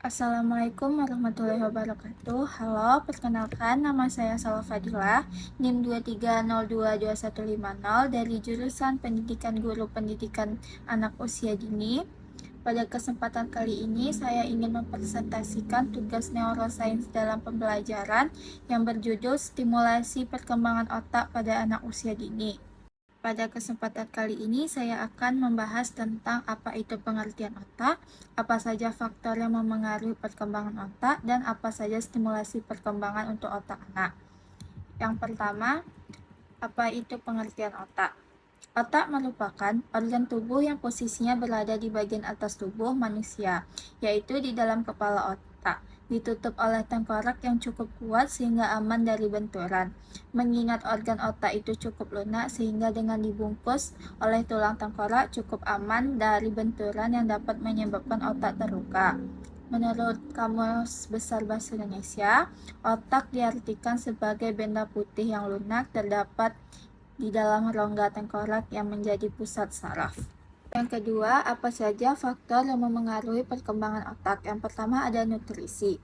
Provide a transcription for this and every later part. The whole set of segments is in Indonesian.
Assalamualaikum warahmatullahi wabarakatuh. Halo, perkenalkan nama saya Salwa Fadilah, NIM 23022150 dari jurusan Pendidikan Guru Pendidikan Anak Usia Dini. Pada kesempatan kali ini, saya ingin mempresentasikan tugas neurosains dalam pembelajaran yang berjudul Stimulasi Perkembangan Otak pada Anak Usia Dini. Pada kesempatan kali ini, saya akan membahas tentang apa itu pengertian otak, apa saja faktor yang memengaruhi perkembangan otak, dan apa saja stimulasi perkembangan untuk otak anak. Yang pertama, apa itu pengertian otak? Otak merupakan organ tubuh yang posisinya berada di bagian atas tubuh manusia, yaitu di dalam kepala otak, ditutup oleh tengkorak yang cukup kuat sehingga aman dari benturan. Mengingat organ otak itu cukup lunak sehingga dengan dibungkus oleh tulang tengkorak cukup aman dari benturan yang dapat menyebabkan otak terluka. Menurut Kamus Besar Bahasa Indonesia, otak diartikan sebagai benda putih yang lunak terdapat di dalam rongga tengkorak yang menjadi pusat saraf. Yang kedua, apa saja faktor yang memengaruhi perkembangan otak? Yang pertama ada nutrisi.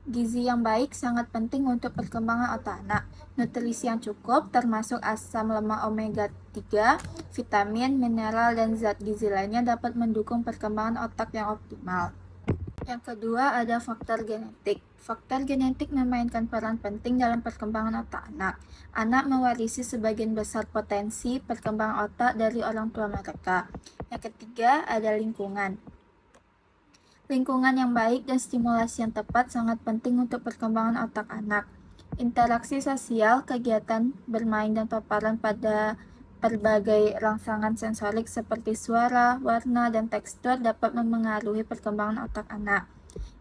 Gizi yang baik sangat penting untuk perkembangan otak anak. Nutrisi yang cukup termasuk asam lemak omega 3, vitamin, mineral, dan zat gizi lainnya dapat mendukung perkembangan otak yang optimal. Yang kedua ada faktor genetik. Faktor genetik memainkan peran penting dalam perkembangan otak anak. Anak mewarisi sebagian besar potensi perkembangan otak dari orang tua mereka. Yang ketiga ada lingkungan. Lingkungan yang baik dan stimulasi yang tepat sangat penting untuk perkembangan otak anak. Interaksi sosial, kegiatan bermain dan paparan pada berbagai rangsangan sensorik seperti suara, warna, dan tekstur dapat memengaruhi perkembangan otak anak.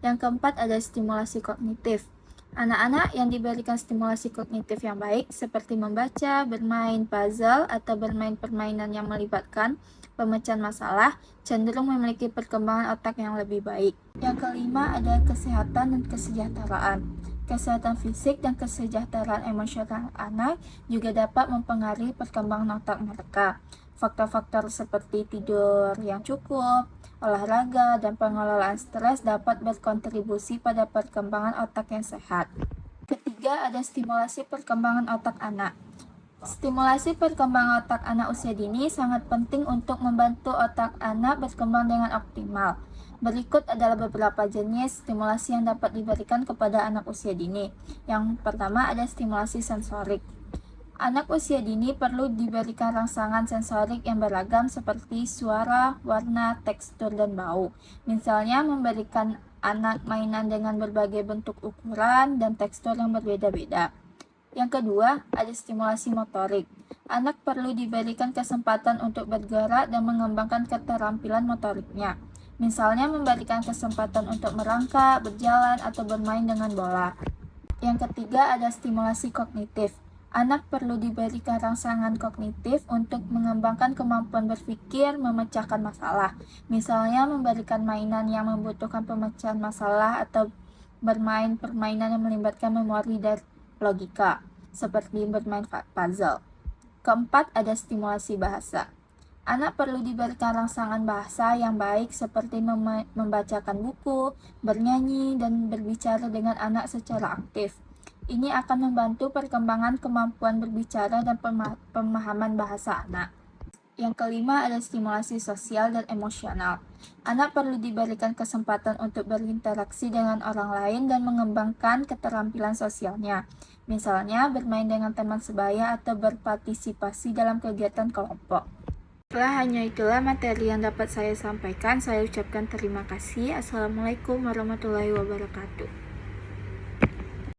Yang keempat ada stimulasi kognitif. Anak-anak yang diberikan stimulasi kognitif yang baik seperti membaca, bermain puzzle, atau bermain permainan yang melibatkan pemecahan masalah cenderung memiliki perkembangan otak yang lebih baik. Yang kelima ada kesehatan dan kesejahteraan. Kesehatan fisik dan kesejahteraan emosional anak juga dapat mempengaruhi perkembangan otak mereka. Faktor-faktor seperti tidur yang cukup, olahraga, dan pengelolaan stres dapat berkontribusi pada perkembangan otak yang sehat. Ketiga, ada stimulasi perkembangan otak anak. Stimulasi perkembangan otak anak usia dini sangat penting untuk membantu otak anak berkembang dengan optimal. Berikut adalah beberapa jenis stimulasi yang dapat diberikan kepada anak usia dini. Yang pertama ada stimulasi sensorik. Anak usia dini perlu diberikan rangsangan sensorik yang beragam seperti suara, warna, tekstur, dan bau. Misalnya memberikan anak mainan dengan berbagai bentuk ukuran dan tekstur yang berbeda-beda. Yang kedua, ada stimulasi motorik. Anak perlu diberikan kesempatan untuk bergerak dan mengembangkan keterampilan motoriknya. Misalnya memberikan kesempatan untuk merangkak, berjalan, atau bermain dengan bola. Yang ketiga ada stimulasi kognitif. Anak perlu diberikan rangsangan kognitif untuk mengembangkan kemampuan berpikir, memecahkan masalah. Misalnya memberikan mainan yang membutuhkan pemecahan masalah atau bermain permainan yang melibatkan memori dan logika, seperti bermain puzzle. Keempat ada stimulasi bahasa. Anak perlu diberikan rangsangan bahasa yang baik seperti membacakan buku, bernyanyi, dan berbicara dengan anak secara aktif. Ini akan membantu perkembangan kemampuan berbicara dan pemahaman bahasa anak. Yang kelima ada stimulasi sosial dan emosional. Anak perlu diberikan kesempatan untuk berinteraksi dengan orang lain dan mengembangkan keterampilan sosialnya. Misalnya bermain dengan teman sebaya atau berpartisipasi dalam kegiatan kelompok. Setelah hanya itulah materi yang dapat saya sampaikan. Saya ucapkan terima kasih. Assalamualaikum warahmatullahi wabarakatuh.